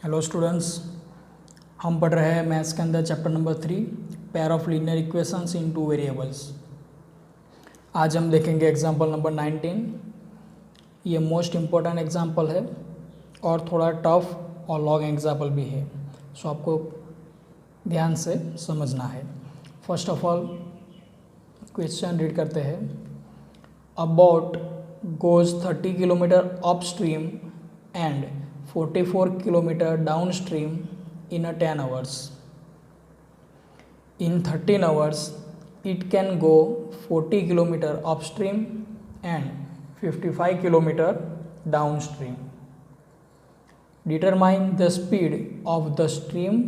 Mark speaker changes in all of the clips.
Speaker 1: Hello students, हम पढ़ रहे हैं मैथ्स के अंदर chapter number 3 pair of linear equations in two variables. आज हम देखेंगे एग्जांपल नंबर 19। ये मोस्ट इम्पोर्टेंट एग्जांपल है और थोड़ा टफ और लॉन्ग एग्जांपल भी है, सो आपको ध्यान से समझना है। First of all question read करते हैं। अ boat goes 30 kilometre upstream and 44 kilometer downstream in a 10 hours. In 13 hours, it can go 40 kilometer upstream and 55 kilometer downstream. Determine the speed of the stream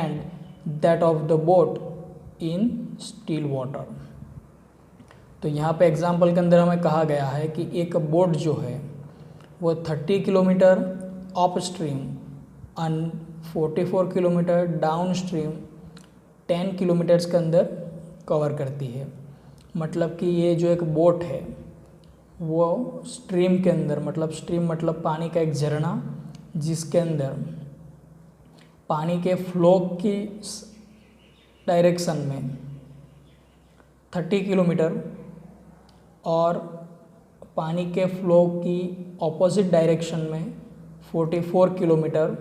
Speaker 1: and that of the boat in still water. तो यहाँ पे example के अंदर हमें कहा गया है कि एक बोट जो है वो 30 kilometre up stream and 44 kilometre down stream 10 kilometres के अंदर कवर करती है। मतलब कि ये जो एक बोट है वो स्ट्रीम के अंदर, मतलब स्ट्रीम मतलब पानी का एक झरना, जिसके अंदर पानी के फ्लो की डायरेक्शन में 30 किलोमीटर और पानी के फ्लो की ऑपोजिट डायरेक्शन में 44 किलोमीटर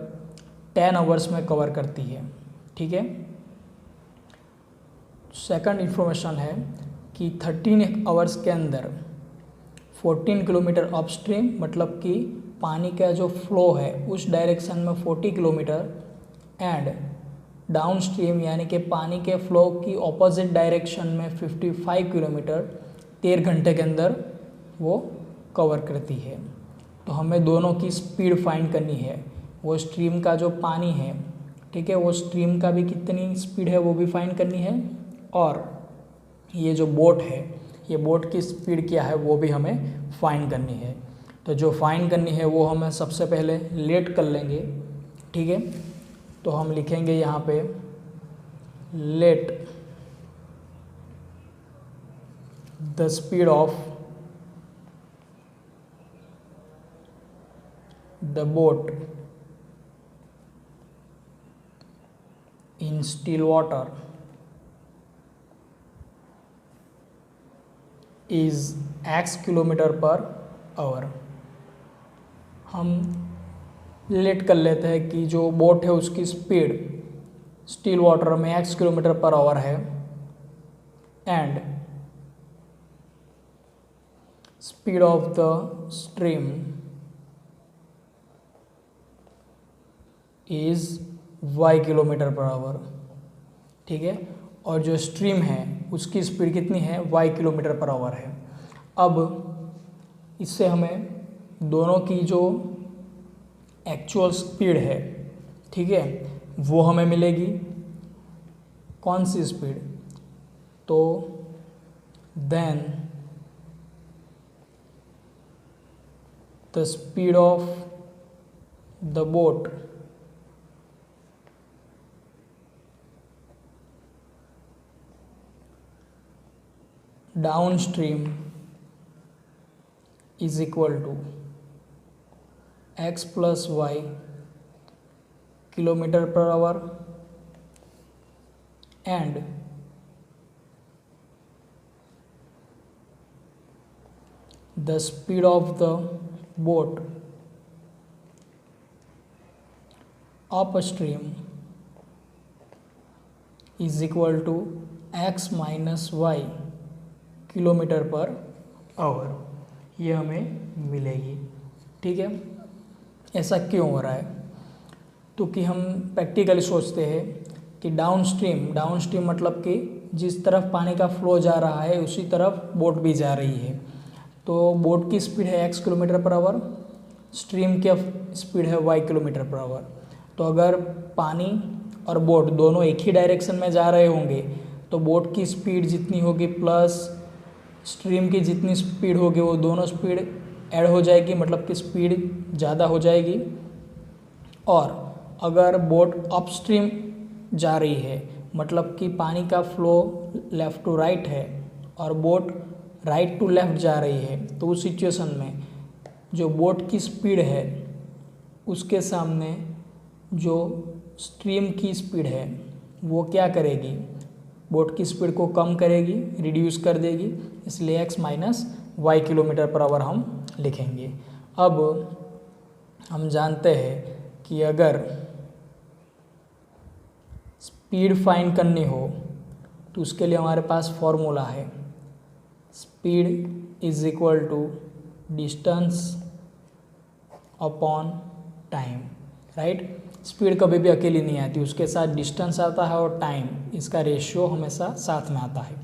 Speaker 1: 10 आवर्स में कवर करती है। ठीक है। सेकंड इन्फॉर्मेशन है कि 13 आवर्स के अंदर 14 किलोमीटर अपस्ट्रीम, मतलब कि पानी का जो फ्लो है उस डायरेक्शन में 40 किलोमीटर एंड डाउन स्ट्रीम यानी कि पानी के फ्लो की ऑपोजिट डायरेक्शन में 55 किलोमीटर 13 घंटे के अंदर वो कवर करती है। तो हमें दोनों की स्पीड फाइंड करनी है। वो स्ट्रीम का जो पानी है, ठीक है, वो स्ट्रीम का भी कितनी स्पीड है वो भी फाइंड करनी है, और ये जो बोट है, ये बोट की स्पीड क्या है वो भी हमें फाइंड करनी है। तो जो फाइंड करनी है वो हमें सबसे पहले लेट कर लेंगे। ठीक है। तो हम लिखेंगे यहाँ पे let the speed of the boat in still water is x kilometre per hour. हम लेट कर लेते हैं कि जो बोट है उसकी स्पीड स्टिल वाटर में x किलोमीटर पर आवर है and speed of the stream is y kilometre per our. ठीक है। और जो स्ट्रीम है उसकी स्पीड कितनी है, y किलोमीटर पर आवर है। अब इससे हमें दोनों की जो एक्चुअल स्पीड है, ठीक है, वो हमें मिलेगी। कौन सी स्पीड? तो then the speed of the boat downstream is equal to x plus y kilometre per hour and the speed of the boat upstream is equal to x minus y kilometre per hour, ये हमें मिलेगी। ठीक है। ऐसा क्यों हो रहा है? तो कि हम प्रैक्टिकली सोचते हैं कि डाउन स्ट्रीम मतलब कि जिस तरफ पानी का फ्लो जा रहा है उसी तरफ बोट भी जा रही है। तो बोट की स्पीड है x kilometre per our, stream की स्पीड है y किलोमीटर पर आवर। तो अगर पानी और बोट दोनों एक ही डायरेक्शन में जा रहे होंगे तो बोट की स्पीड जितनी होगी प्लस स्ट्रीम की जितनी स्पीड होगी वो दोनों स्पीड ऐड हो जाएगी, मतलब कि स्पीड ज़्यादा हो जाएगी। और अगर बोट अपस्ट्रीम जा रही है, मतलब कि पानी का फ्लो लेफ़्ट टू राइट है और बोट राइट टू लेफ़्ट जा रही है, तो उस सिचुएशन में जो बोट की स्पीड है उसके सामने जो स्ट्रीम की स्पीड है वो क्या करेगी, बोट की स्पीड को कम करेगी, रिड्यूस कर देगी, इसलिए x minus y kilometre per hour हम लिखेंगे। अब हम जानते हैं कि अगर स्पीड फाइंड करनी हो तो उसके लिए हमारे पास फॉर्मूला है, speed is equal to distance upon time, right. Speed कभी भी अकेली नहीं आती, उसके साथ डिस्टेंस आता है और टाइम, इसका रेशियो हमेशा साथ में आता है।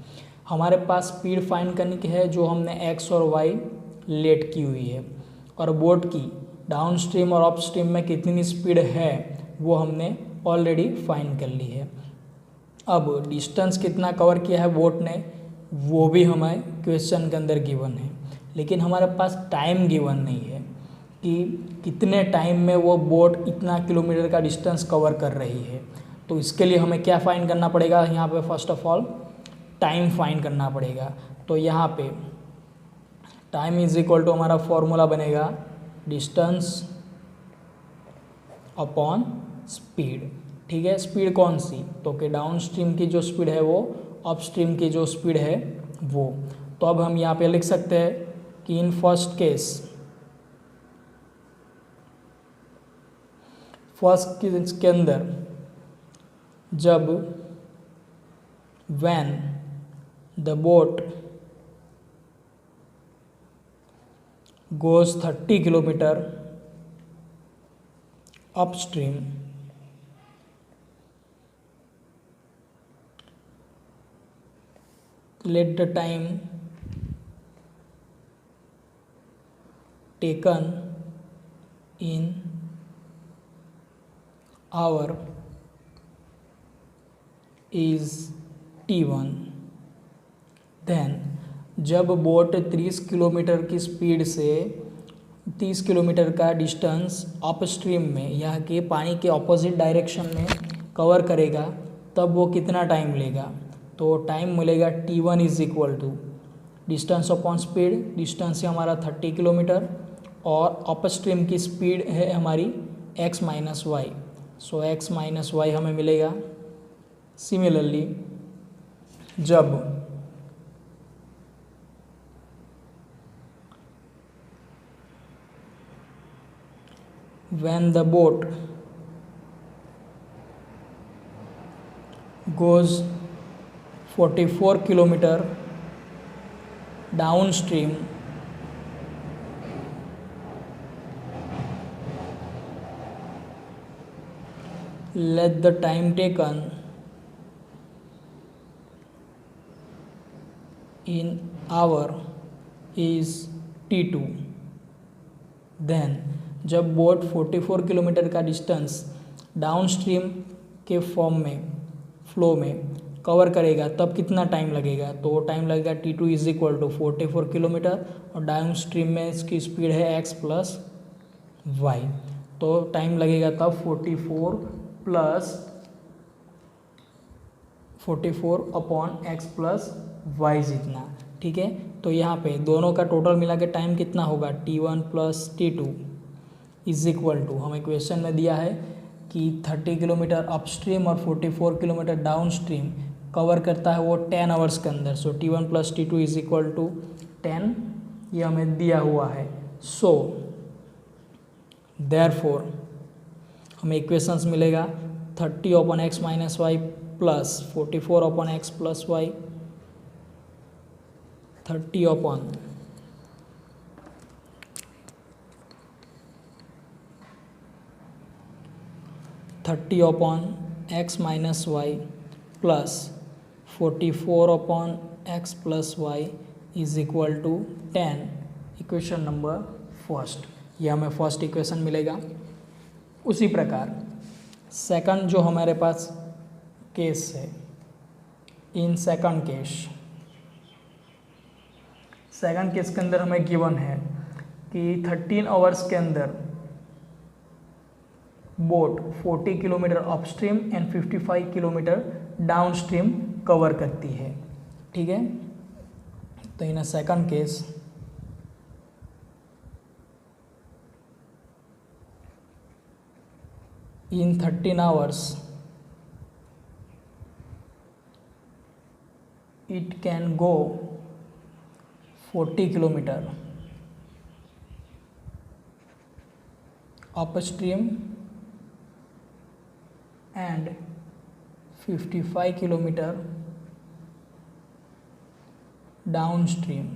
Speaker 1: हमारे पास स्पीड फाइंड करनी की है जो हमने एक्स और वाई लेट की हुई है, और बोट की डाउन स्ट्रीम और अप स्ट्रीम में कितनी स्पीड है वो हमने ऑलरेडी फाइंड कर ली है। अब डिस्टेंस कितना कवर किया है बोट ने वो भी हमें क्वेश्चन के अंदर गिवन है, लेकिन हमारे पास टाइम गिवन नहीं है कि कितने टाइम में वो बोट इतना किलोमीटर का डिस्टेंस कवर कर रही है। तो इसके लिए हमें क्या फाइंड करना पड़ेगा, यहाँ पे first of all time find करना पड़ेगा। तो यहाँ पे टाइम इज इक्वल टू हमारा फॉर्मूला बनेगा डिस्टेंस अपॉन स्पीड, ठीक है। स्पीड कौन सी, तो कि डाउन स्ट्रीम की जो स्पीड है वो अप स्ट्रीम की जो स्पीड है वो। तो अब हम यहाँ पे लिख सकते हैं कि इन फर्स्ट केस के अंदर जब when the boat goes 30 kilometre upstream, let the time taken in hour is t1, then जब बोट 30 किलोमीटर की स्पीड से 30 किलोमीटर का डिस्टेंस अप स्ट्रीम में यहाँ के पानी के ऑपोजिट डायरेक्शन में कवर करेगा तब वो कितना टाइम लेगा, तो टाइम मिलेगा t1 is equal to distance upon speed. Distance है हमारा 30 किलोमीटर और अप स्ट्रीम की स्पीड है हमारी x माइनस वाई, सो x माइनस वाई हमें मिलेगा। सिमिलरली जब when the boat goes 44 kilometer downstream, let the time taken in hour is t2, then जब बोट 44 किलोमीटर का डिस्टेंस डाउन स्ट्रीम के फॉर्म में फ्लो में कवर करेगा तब कितना टाइम लगेगा, तो टाइम लगेगा t2 is equal to 44 kilometre और डाउन स्ट्रीम में इसकी स्पीड है x प्लस वाई, तो टाइम लगेगा तब 44 अपॉन x प्लस वाई जितना, ठीक है। तो यहाँ पे दोनों का टोटल मिला के टाइम कितना होगा t1 plus t2 is equal to, हमें क्वेश्चन में दिया है कि 30 किलोमीटर अपस्ट्रीम और 44 किलोमीटर डाउन स्ट्रीम कवर करता है वो 10 आवर्स के अंदर, so t1 plus t2 is equal to 10, ये हमें दिया हुआ है। सो देयरफॉर हमें इक्वेशंस मिलेगा 30 upon x minus y plus 44 upon x plus y, 30 upon x minus y plus 44 upon x plus y is equal to 10, equation number first, ये हमें first equation मिलेगा। उसी प्रकार सेकंड जो हमारे पास केस है, इन सेकंड केस के अंदर हमें गिवन है कि 13 आवर्स के अंदर boat 40 kilometre upstream and 55 kilometre downstream cover करती है, ठीक है। तो in a second case in 13 hours it can go 40 kilometer upstream and 55 kilometer downstream.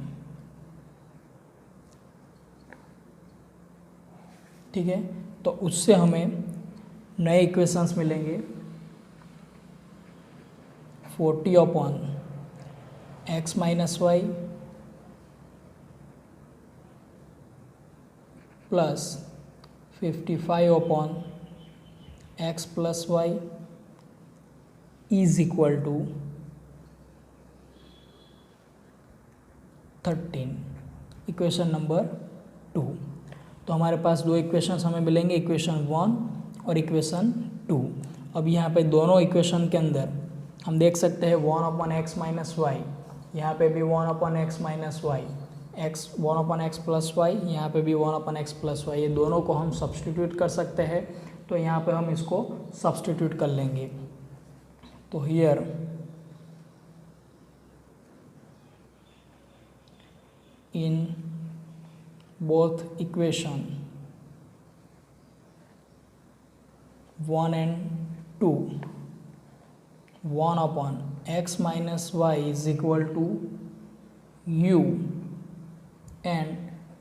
Speaker 1: ठीक है, तो उससे हमें नए इक्वेशंस मिलेंगे 40 upon x minus y plus 55 upon x plus y is equal to 13, equation number 2। तो हमारे पास दो इक्वेशंस हमें मिलेंगे, इक्वेशन 1 और इक्वेशन 2। अब यहाँ पे दोनों इक्वेशन के अंदर हम देख सकते हैं 1 अपॉन एक्स माइनस वाई, यहाँ पे भी 1 upon x minus y, 1 upon x plus y, यहाँ पे भी 1 अपॉन एक्स प्लस वाई, ये दोनों को हम सब्सटीट्यूट कर सकते हैं। तो यहाँ पे हम इसको सब्सटीट्यूट कर लेंगे। तो here in both equation 1 and 2, 1 upon x minus y is equal to u and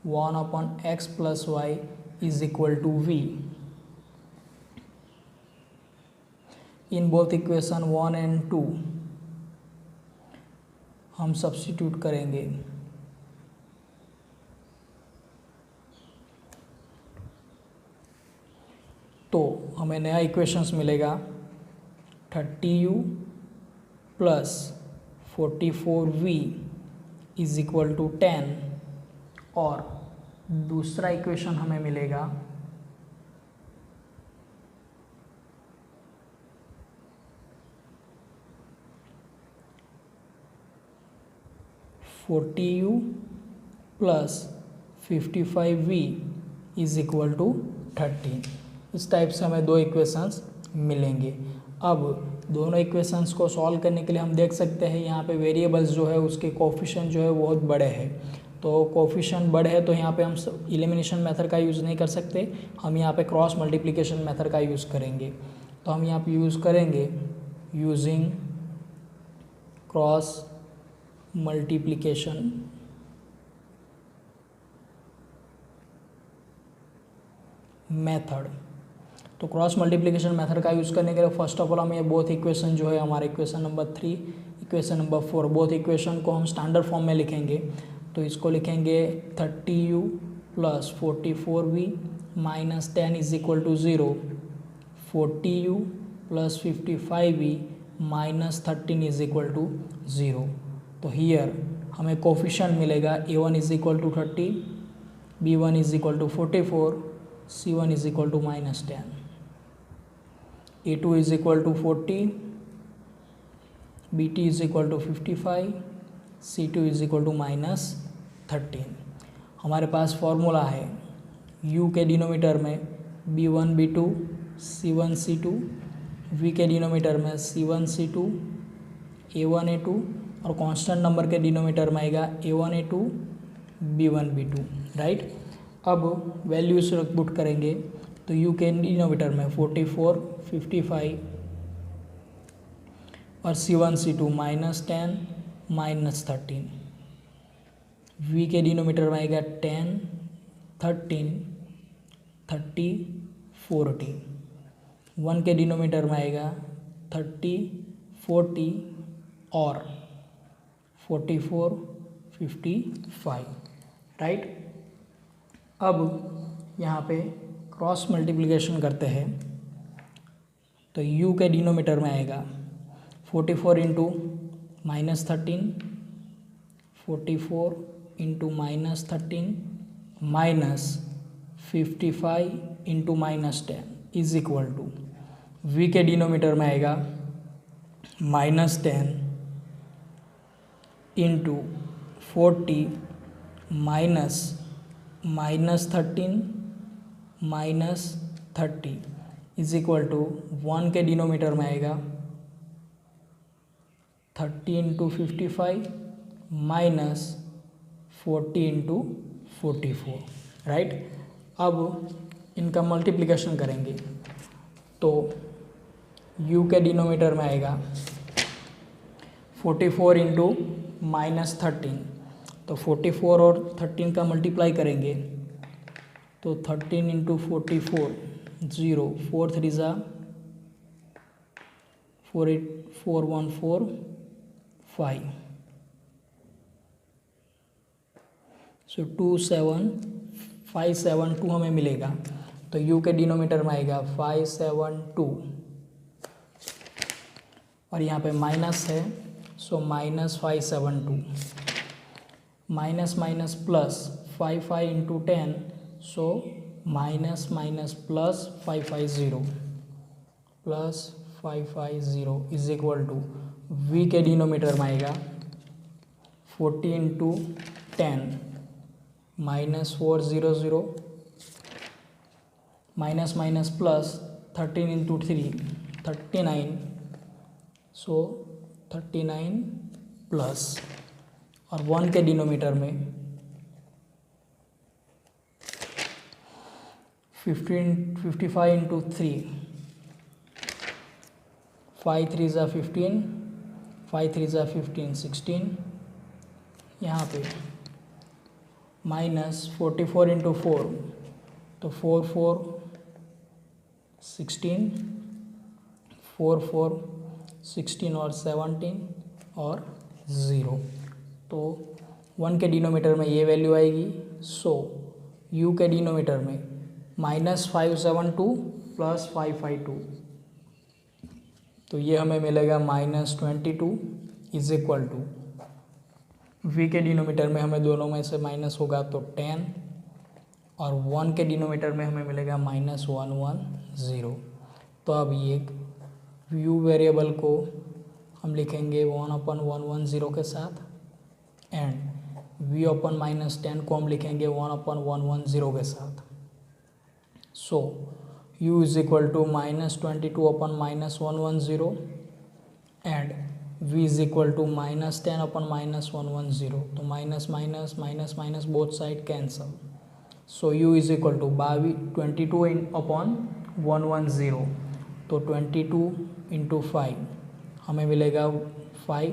Speaker 1: 1 upon x plus y is equal to v. In both equation 1 and 2 हम सब्स्टिट्यूट करेंगे। तो हमें नया इक्वेशंस मिलेगा 30u plus 44v is equal to 10 और दूसरा equation हमें मिलेगा 40u plus 55v is equal to 30। इस टाइप से हमें दो इक्वेशंस मिलेंगे। अब दोनों इक्वेशंस को सॉल्व करने के लिए हम देख सकते हैं यहाँ पे वेरिएबल्स जो है उसके कोफिशिएंट जो है बहुत बड़े हैं। तो कोफिशिएंट बड़े हैं तो यहाँ पे हम एलिमिनेशन मेथड का यूज़ नहीं कर सकते, हम यहाँ पे क्रॉस मल्टीप्लिकेशन मेथड का यूज़ करेंगे। तो हम यहाँ पे यूज़ करेंगे यूजिंग क्रॉस मल्टीप्लिकेशन मेथड। तो क्रॉस मल्टीप्लिकेशन मेथड का यूज़ करने के लिए फर्स्ट ऑफ ऑल हम ये बोथ इक्वेशन जो है हमारे equation number 3, equation number 4, both equation को हम स्टैंडर्ड फॉर्म में लिखेंगे। तो इसको लिखेंगे 30u plus 44v minus 10 is equal to 0, 40u plus 55v minus 13 is equal to 0। तो हियर हमें कोफिशिएंट मिलेगा a1 is equal to 30, b1 is equal to 44, c1 is equal to minus 10, a2 is equal to 40, bt is equal to 55, c2 is equal to minus 13। हमारे पास formula है u के denominator में b1 b2 c1 c2, v के denominator में c1 c2 a1 a2 और constant number के denominator में आएगा a1 a2 b1 b2, right. अब वैल्यूज पुट करेंगे तो u के डिनोमीटर में 44 55 और c1 c2 minus 10 minus 13, v के डिनोमीटर में आएगा 10 13 30 40, 1 के डिनोमीटर में आएगा 30 40 और 44 55, राइट। अब यहाँ पे क्रॉस मल्टीप्लिकेशन करते हैं तो u के डिनोमीटर में आएगा 44 into minus 13, 44 into minus 13 minus 55 into minus 10 is equal to v के डिनोमीटर में आएगा minus 10 into 40 minus 13 minus 30 is equal to 1 के डिनोमीटर में आएगा 30 इंटू 55 माइनस 40 इंटू 44, राइट। अब इनका मल्टीप्लिकेशन करेंगे तो u के डिनोमीटर में आएगा 44 इंटू माइनस 13, तो 44 और 13 का मल्टीप्लाई करेंगे तो 13 इंटू 44 0, 4 3 ज़ा 4 8 4 1 4 5, सो 2 7 5 7 2 हमें मिलेगा। तो u के डिनोमीटर में आएगा 5 7 2 और यहाँ पे माइनस है, so minus 5 7 2, minus minus plus 5 5 into 10, so minus minus plus 5 5 0 plus 5 5 0 is equal to v के डिनोमीटर में आएगा 40 into 10 minus 4 0 0 minus minus plus 13 into 3 39, so 39 plus और 1 के डिनोमीटर में 55 इंटू 3 5 3 ज़ा 15 5 3 ज़ा 15 16, यहाँ पे माइनस 44 इंटू 4, तो 4 4 16 4 4 16 और 17 और 0, तो 1 के डिनोमीटर में ये वैल्यू आएगी। सो u के डिनोमीटर में माइनस 5 7 2 प्लस 5 5 2, तो ये हमें मिलेगा minus 22 is equal to v के डिनोमीटर में हमें दोनों में से माइनस होगा तो 10 और 1 के डिनोमीटर में हमें मिलेगा माइनस 1 1 0। तो अब ये u वेरिएबल को हम लिखेंगे 1 अपन 1 1 0 के साथ एंड v अपन माइनस 10 को हम लिखेंगे 1 अपन 1 1 0 के साथ। So u is equal to minus 22 upon minus 1 1 0 and v is equal to minus 10 upon minus 1 1 0, तो minus minus minus minus both side cancel. So u is equal to 22 upon 1 1 0, तो 22 into 5 हमें मिलेगा 5,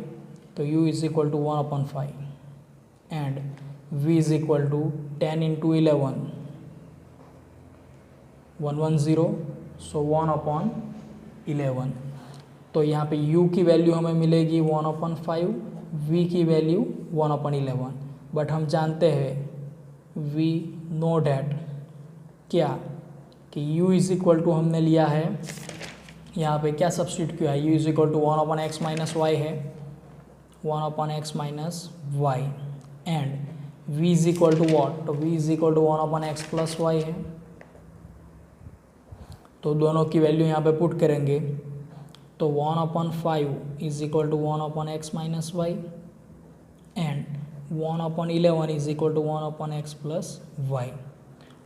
Speaker 1: तो u is equal to 1 upon 5 and v is equal to 10 into 11 1 1 0, so 1 upon 11। तो यहाँ पे u की value हमें मिलेगी 1 अपॉन 5, v की वैल्यू 1 अपॉन 11, बट हम जानते हैं v नो डैट क्या कि u इज इक्वल टू हमने लिया है यहाँ पे क्या सब्स्टिट्यूट किया है, u is equal to 1 upon x minus y है 1 upon x minus y and v is equal to what, तो v is equal to 1 upon x plus y है। तो दोनों की वैल्यू यहाँ पे पुट करेंगे तो 1 upon 5 is equal to 1 upon x minus y and 1 upon 11 is equal to 1 upon x plus y.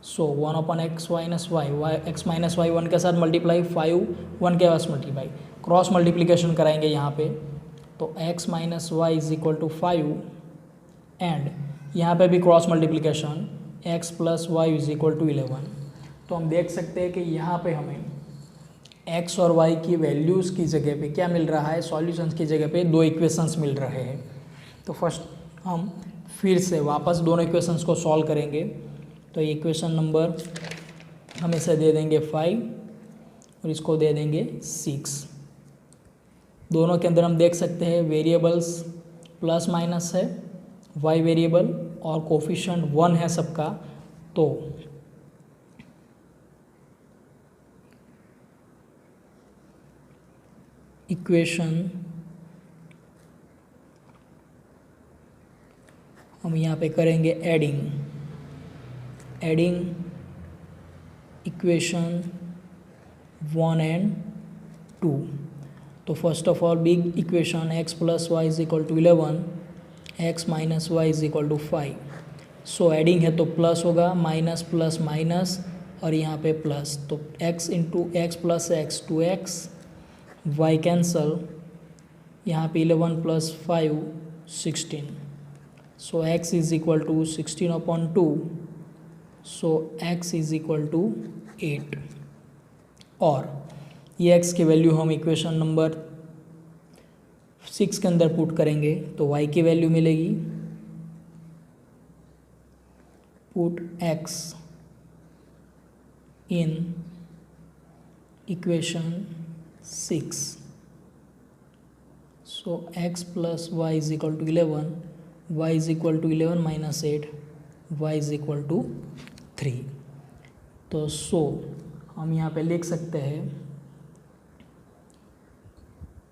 Speaker 1: So 1 upon x minus y x minus y 1 के साथ मल्टीप्लाई 5 1 के पास मल्टीप्लाई क्रॉस मल्टीप्लिकेशन कराएंगे यहाँ पे, तो x minus y is equal to 5 and यहाँ पे भी cross multiplication x plus y is equal to 11। तो हम देख सकते हैं कि यहाँ पे हमें x और y की वैल्यूज़ की जगह पे क्या मिल रहा है, सॉल्यूशंस की जगह पे दो इक्वेशंस मिल रहे हैं। तो फर्स्ट हम फिर से वापस दोनों इक्वेशंस को सॉल्व करेंगे। तो इक्वेशन नंबर हम इसे दे देंगे 5 और इसको दे देंगे 6। दोनों के अंदर हम देख सकते हैं वेरिएबल्स प्लस माइनस है, y वेरिएबल और कोफिशिएंट 1 है सबका। तो इक्वेशन हम यहाँ पे करेंगे एडिंग इक्वेशन 1 एंड 2। तो first of all big equation x plus y is equal to 11, x minus y is equal to 5। So adding है तो प्लस होगा, माइनस प्लस माइनस और यहाँ पे प्लस, तो x into x plus x 2x, y cancel, यहाँ पे 11 plus 5 16, so x is equal to 16/2, so x is equal to 8। और ये x की वैल्यू हम इक्वेशन नंबर 6 के अंदर पुट करेंगे तो y की वैल्यू मिलेगी, put x in equation 6, so x plus y is equal to 11, y is equal to 11 minus 8, y is equal to 3। तो हम यहाँ पे लिख सकते हैं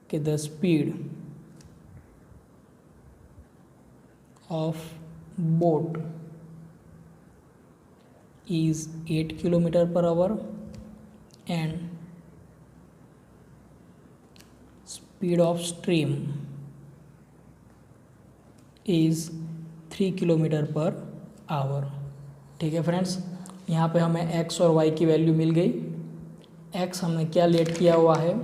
Speaker 1: कि the speed of boat is 8 km/h and speed of stream is 3 km/h। ठीक है फ्रेंड्स, यहाँ पे हमें x और y की वैल्यू मिल गई। x हमने क्या लेट किया हुआ है,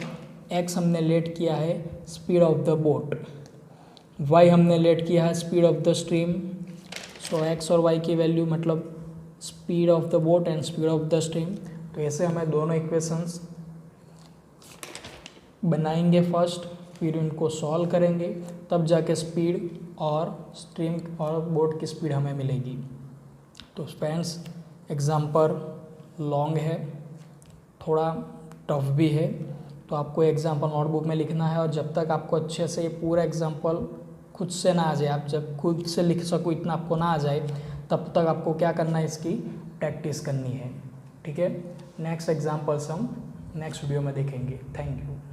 Speaker 1: x हमने लेट किया है speed of the boat, y हमने लेट किया है speed of the stream. So x और y की वैल्यू मतलब speed of the boat and speed of the stream. तो ऐसे हमें दोनों इक्वेशंस बनाएंगे फर्स्ट, फिर इनको सॉल्व करेंगे, तब जाके स्पीड और स्ट्रीम और बोट की स्पीड हमें मिलेगी। तो फ्रेंड्स एग्जाम्पल लॉन्ग है, थोड़ा टफ भी है, तो आपको एग्जाम्पल नोटबुक में लिखना है। और जब तक आपको अच्छे से पूरा एग्जाम्पल खुद से ना आ जाए, आप जब खुद से लिख सको इतना आपको ना आ जाए, तब तक आपको क्या करना है, इसकी प्रैक्टिस करनी है। ठीक है, नेक्स्ट एग्जाम्पल्स हम नेक्स्ट वीडियो में देखेंगे। Thank you.